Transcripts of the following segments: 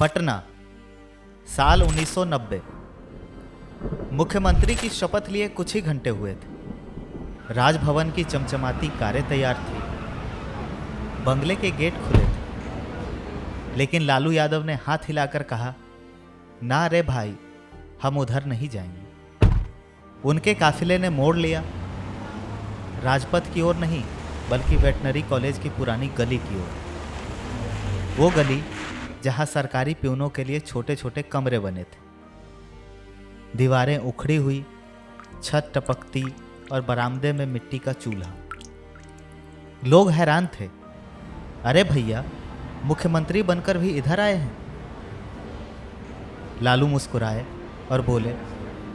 पटना, साल 1990। मुख्यमंत्री की शपथ लिए कुछ ही घंटे हुए थे। राजभवन की चमचमाती कारें तैयार थी, बंगले के गेट खुले थे, लेकिन लालू यादव ने हाथ हिलाकर कहा, ना रे भाई, हम उधर नहीं जाएंगे। उनके काफिले ने मोड़ लिया, राजपथ की ओर नहीं बल्कि वेटनरी कॉलेज की पुरानी गली की ओर। वो गली जहां सरकारी प्यूनों के लिए छोटे छोटे कमरे बने थे, दीवारें उखड़ी हुई, छत टपकती और बरामदे में मिट्टी का चूल्हा। लोग हैरान थे, अरे भैया, मुख्यमंत्री बनकर भी इधर आए हैं। लालू मुस्कुराए और बोले,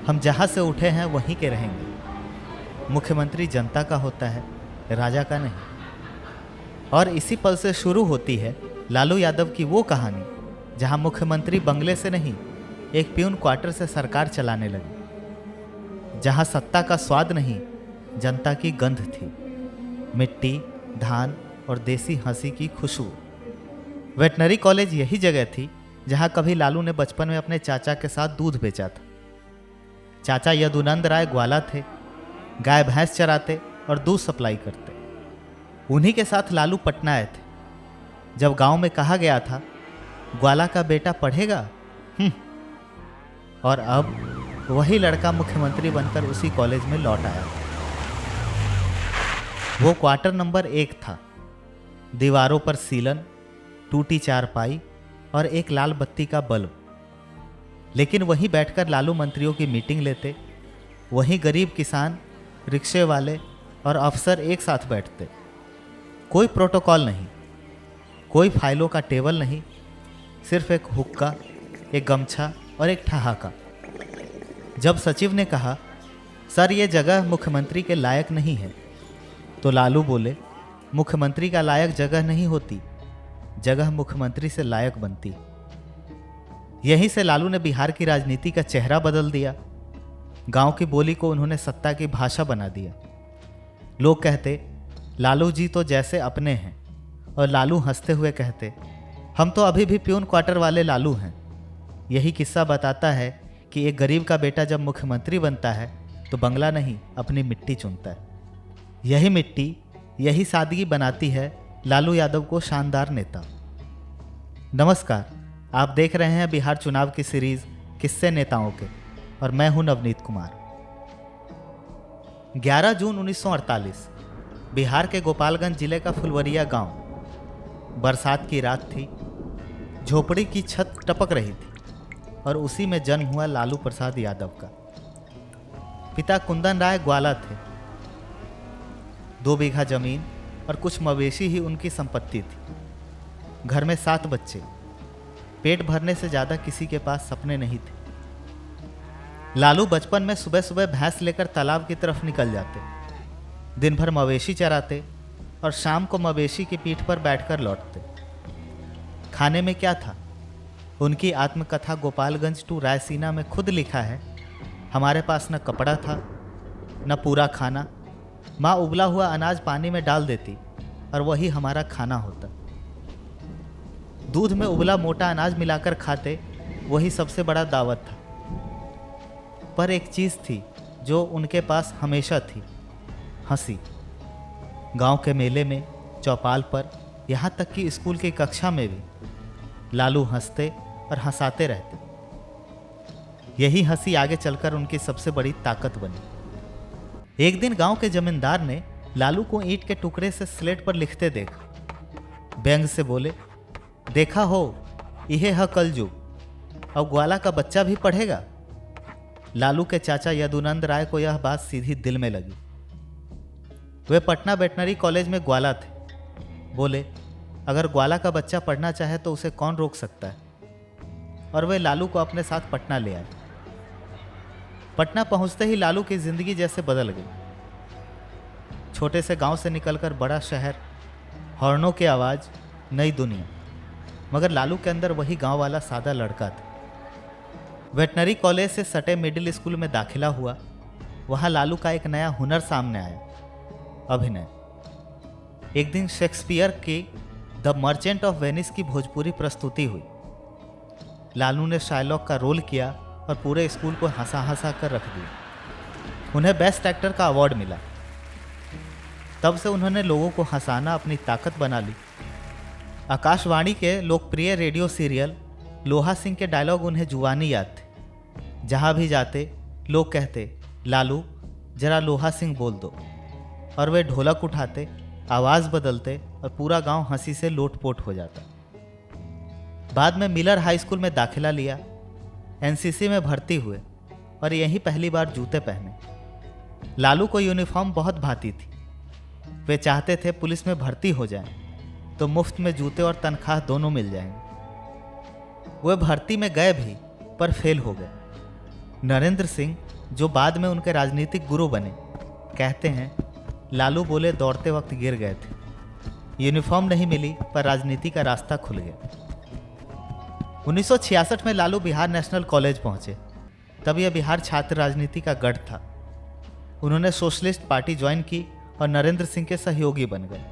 हम जहां से उठे हैं वहीं के रहेंगे। मुख्यमंत्री जनता का होता है, राजा का नहीं। और इसी पल से शुरू होती है लालू यादव की वो कहानी जहां मुख्यमंत्री बंगले से नहीं, एक प्यून क्वार्टर से सरकार चलाने लगे, जहां सत्ता का स्वाद नहीं, जनता की गंध थी, मिट्टी, धान और देसी हंसी की खुशबू। वेटनरी कॉलेज यही जगह थी जहां कभी लालू ने बचपन में अपने चाचा के साथ दूध बेचा था। चाचा यदुनंद राय ग्वाला थे, गाय भैंस चराते और दूध सप्लाई करते। उन्हीं के साथ लालू पटना आए थे। जब गांव में कहा गया था, ग्वाला का बेटा पढ़ेगा, और अब वही लड़का मुख्यमंत्री बनकर उसी कॉलेज में लौट आया। वो क्वार्टर नंबर 1 था। दीवारों पर सीलन, टूटी चारपाई और एक लाल बत्ती का बल्ब। लेकिन वहीं बैठकर लालू मंत्रियों की मीटिंग लेते, वहीं गरीब किसान, रिक्शे वाले और अफसर एक साथ बैठते। कोई प्रोटोकॉल नहीं, कोई फाइलों का टेबल नहीं, सिर्फ एक हुक्का, एक गमछा और एक ठहाका। जब सचिव ने कहा, सर ये जगह मुख्यमंत्री के लायक नहीं है, तो लालू बोले, मुख्यमंत्री का लायक जगह नहीं होती, जगह मुख्यमंत्री से लायक बनती। यहीं से लालू ने बिहार की राजनीति का चेहरा बदल दिया। गांव की बोली को उन्होंने सत्ता की भाषा बना दिया। लोग कहते, लालू जी तो जैसे अपने हैं, और लालू हंसते हुए कहते, हम तो अभी भी प्यून क्वार्टर वाले लालू हैं। यही किस्सा बताता है कि एक गरीब का बेटा जब मुख्यमंत्री बनता है तो बंगला नहीं, अपनी मिट्टी चुनता है। यही मिट्टी, यही सादगी बनाती है लालू यादव को शानदार नेता। नमस्कार, आप देख रहे हैं बिहार चुनाव की सीरीज किस्से नेताओं के, और मैं हूं नवनीत कुमार। 11 जून 1948, बिहार के गोपालगंज जिले का फुलवरिया गांव। बरसात की रात थी, झोपड़ी की छत टपक रही थी और उसी में जन्म हुआ लालू प्रसाद यादव का। पिता कुंदन राय ग्वाला थे। 2 बीघा जमीन और कुछ मवेशी ही उनकी संपत्ति थी। घर में 7 बच्चे। पेट भरने से ज्यादा किसी के पास सपने नहीं थे। लालू बचपन में सुबह सुबह भैंस लेकर तालाब की तरफ निकल जाते, दिन भर मवेशी चराते और शाम को मवेशी की पीठ पर बैठकर लौटते। खाने में क्या था? उनकी आत्मकथा गोपालगंज टू रायसीना में खुद लिखा है, हमारे पास न कपड़ा था न पूरा खाना। माँ उबला हुआ अनाज पानी में डाल देती और वही हमारा खाना होता। दूध में उबला मोटा अनाज मिलाकर खाते, वही सबसे बड़ा दावत था। पर एक चीज़ थी जो उनके पास हमेशा थी, हंसी। गांव के मेले में, चौपाल पर, यहाँ तक कि स्कूल की कक्षा में भी लालू हंसते और हंसाते रहते। यही हंसी आगे चलकर उनकी सबसे बड़ी ताकत बनी। एक दिन गांव के जमींदार ने लालू को ईंट के टुकड़े से स्लेट पर लिखते देखा। व्यंग से बोले, देखा हो, यह है कलयुग, अब ग्वाला का बच्चा भी पढ़ेगा। लालू के चाचा यदुनंद राय को यह बात सीधी दिल में लगी। वे पटना वेटनरी कॉलेज में ग्वाला थे। बोले, अगर ग्वाला का बच्चा पढ़ना चाहे तो उसे कौन रोक सकता है। और वे लालू को अपने साथ पटना ले आए। पटना पहुंचते ही लालू की जिंदगी जैसे बदल गई। छोटे से गांव से निकलकर बड़ा शहर, हॉर्नों की आवाज़, नई दुनिया। मगर लालू के अंदर वही गांव वाला सादा लड़का था। वेटनरी कॉलेज से सटे मिडिल स्कूल में दाखिला हुआ। वहाँ लालू का एक नया हुनर सामने आया, अभिनय। एक दिन शेक्सपियर की द मर्चेंट ऑफ वेनिस की भोजपुरी प्रस्तुति हुई। लालू ने शाइलॉक का रोल किया और पूरे स्कूल को हंसा हंसा कर रख दिया। उन्हें बेस्ट एक्टर का अवार्ड मिला। तब से उन्होंने लोगों को हंसाना अपनी ताकत बना ली। आकाशवाणी के लोकप्रिय रेडियो सीरियल लोहा सिंह के डायलॉग उन्हें जुबानी याद थे। जहाँ भी जाते लोग कहते, लालू जरा लोहा सिंह बोल दो, और वे ढोलक उठाते, आवाज़ बदलते और पूरा गांव हंसी से लोटपोट हो जाता। बाद में मिलर हाई स्कूल में दाखिला लिया, एनसीसी में भर्ती हुए और यहीं पहली बार जूते पहने। लालू को यूनिफॉर्म बहुत भाती थी। वे चाहते थे पुलिस में भर्ती हो जाएं, तो मुफ्त में जूते और तनख्वाह दोनों मिल जाएंगे। वे भर्ती में गए भी, पर फेल हो गए। नरेंद्र सिंह, जो बाद में उनके राजनीतिक गुरु बने, कहते हैं, लालू बोले दौड़ते वक्त गिर गए थे। यूनिफॉर्म नहीं मिली, पर राजनीति का रास्ता खुल गया। 1966 में लालू बिहार नेशनल कॉलेज पहुंचे। तब यह बिहार छात्र राजनीति का गढ़ था। उन्होंने सोशलिस्ट पार्टी ज्वाइन की और नरेंद्र सिंह के सहयोगी बन गए।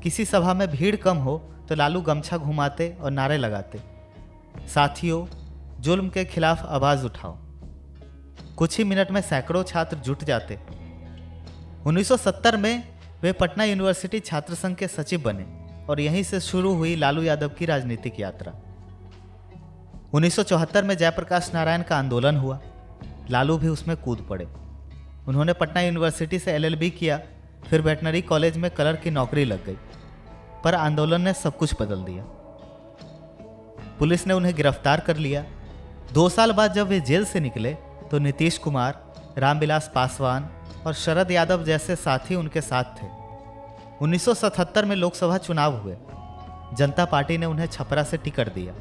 किसी सभा में भीड़ कम हो तो लालू गमछा घुमाते और नारे लगाते, साथियों जुल्म के खिलाफ आवाज उठाओ। कुछ ही मिनट में सैकड़ों छात्र जुट जाते। 1970 में वे पटना यूनिवर्सिटी छात्र संघ के सचिव बने और यहीं से शुरू हुई लालू यादव की राजनीतिक यात्रा। 1974 में जयप्रकाश नारायण का आंदोलन हुआ। लालू भी उसमें कूद पड़े। उन्होंने पटना यूनिवर्सिटी से LLB किया, फिर वेटनरी कॉलेज में कलर की नौकरी लग गई। पर आंदोलन ने सब कुछ बदल दिया। पुलिस ने उन्हें गिरफ्तार कर लिया। 2 साल बाद जब वे जेल से निकले तो नीतीश कुमार, रामविलास पासवान और शरद यादव जैसे साथी उनके साथ थे। 1977 में लोकसभा चुनाव हुए। जनता पार्टी ने उन्हें छपरा से टिकट दिया।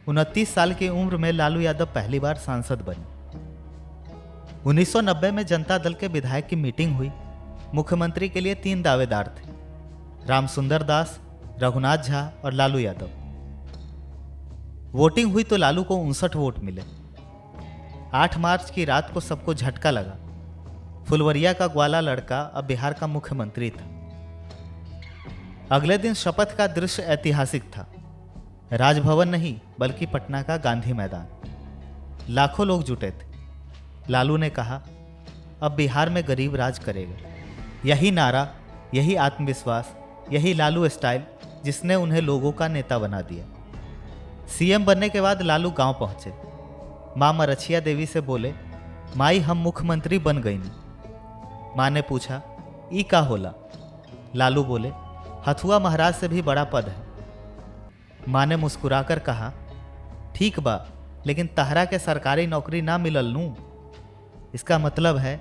29 साल की उम्र में लालू यादव पहली बार सांसद बने। 1990 में जनता दल के विधायक की मीटिंग हुई। मुख्यमंत्री के लिए 3 दावेदार थे, रामसुंदर दास, रघुनाथ झा और लालू यादव। वोटिंग हुई तो लालू को 59 वोट मिले। 8 मार्च की रात को सबको झटका लगा। फुलवरिया का ग्वाला लड़का अब बिहार का मुख्यमंत्री था। अगले दिन शपथ का दृश्य ऐतिहासिक था। राजभवन नहीं, बल्कि पटना का गांधी मैदान। लाखों लोग जुटे थे। लालू ने कहा, अब बिहार में गरीब राज करेगा। यही नारा, यही आत्मविश्वास, यही लालू स्टाइल जिसने उन्हें लोगों का नेता बना दिया। सीएम बनने के बाद लालू गांव पहुंचे। मां मरछिया देवी से बोले, माई हम मुख्यमंत्री बन गई नहीं। मां ने पूछा, ई का होला? लालू बोले, हथुआ महाराज से भी बड़ा पद है। मां ने मुस्कुराकर कहा, ठीक बा, लेकिन तहरा के सरकारी नौकरी ना मिलल नू। इसका मतलब है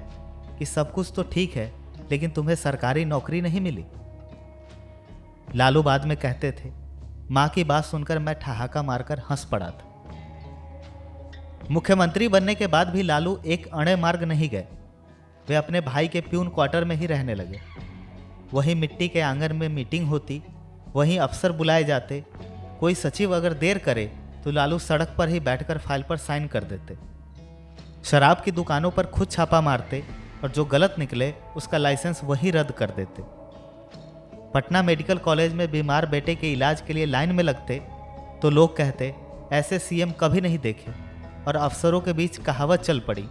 कि सब कुछ तो ठीक है, लेकिन तुम्हें सरकारी नौकरी नहीं मिली। लालू बाद में कहते थे, मां की बात सुनकर मैं ठहाका मारकर हंस पड़ा था। मुख्यमंत्री बनने के बाद भी लालू एक अणे मार्ग नहीं गए। वे अपने भाई के प्यून क्वार्टर में ही रहने लगे। वहीं मिट्टी के आंगन में मीटिंग होती, वहीं अफसर बुलाए जाते। कोई सचिव अगर देर करे तो लालू सड़क पर ही बैठकर फाइल पर साइन कर देते। शराब की दुकानों पर खुद छापा मारते और जो गलत निकले उसका लाइसेंस वहीं रद्द कर देते। पटना मेडिकल कॉलेज में बीमार बेटे के इलाज के लिए लाइन में लगते तो लोग कहते, ऐसे सीएम कभी नहीं देखे। और अफसरों के बीच कहावत चल पड़ी,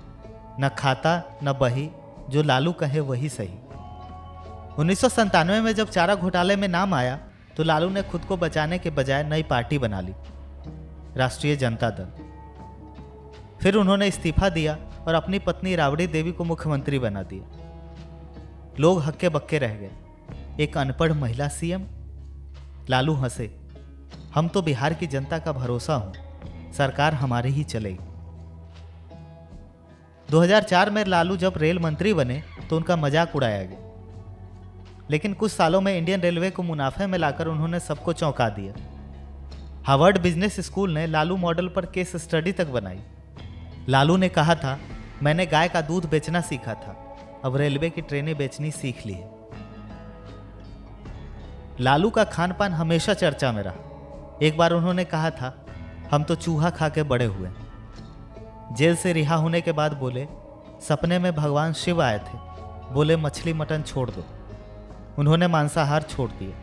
न खाता न बही, जो लालू कहे वही सही। 1997 में जब चारा घोटाले में नाम आया तो लालू ने खुद को बचाने के बजाय नई पार्टी बना ली, राष्ट्रीय जनता दल। फिर उन्होंने इस्तीफा दिया और अपनी पत्नी राबड़ी देवी को मुख्यमंत्री बना दिया। लोग हक्के बक्के रह गए, एक अनपढ़ महिला सीएम। लालू हंसे, हम तो बिहार की जनता का भरोसा हूं, सरकार हमारी ही चलेगी। 2004 में लालू जब रेल मंत्री बने तो उनका मजाक उड़ाया गया, लेकिन कुछ सालों में इंडियन रेलवे को मुनाफे में लाकर उन्होंने सबको चौंका दिया। हार्वर्ड बिजनेस स्कूल ने लालू मॉडल पर केस स्टडी तक बनाई। लालू ने कहा था, मैंने गाय का दूध बेचना सीखा था, अब रेलवे की ट्रेनें बेचनी सीख ली है। लालू का खान पान हमेशा चर्चा में रहा। एक बार उन्होंने कहा था, हम तो चूहा खा के बड़े हुए। जेल से रिहा होने के बाद बोले, सपने में भगवान शिव आए थे, बोले मछली मटन छोड़ दो। उन्होंने मांसाहार छोड़ दिया।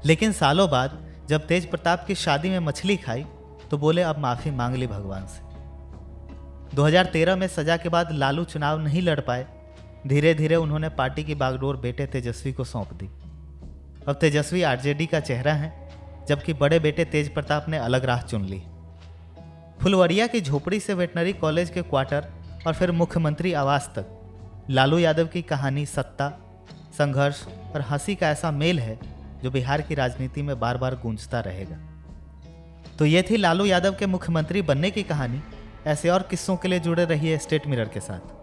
लेकिन सालों बाद जब तेज प्रताप की शादी में मछली खाई तो बोले अब माफ़ी मांग ली भगवान से। 2013 में सजा के बाद लालू चुनाव नहीं लड़ पाए। धीरे धीरे उन्होंने पार्टी की बागडोर बेटे तेजस्वी को सौंप दी। अब तेजस्वी आरजेडी का चेहरा है, जबकि बड़े बेटे तेज प्रताप ने अलग राह चुन ली। फुलवरिया की झोपड़ी से वेटनरी कॉलेज के क्वार्टर और फिर मुख्यमंत्री आवास तक लालू यादव की कहानी सत्ता, संघर्ष और हंसी का ऐसा मेल है जो बिहार की राजनीति में बार बार गूंजता रहेगा। तो ये थी लालू यादव के मुख्यमंत्री बनने की कहानी। ऐसे और किस्सों के लिए जुड़े रहिए स्टेट मिरर के साथ।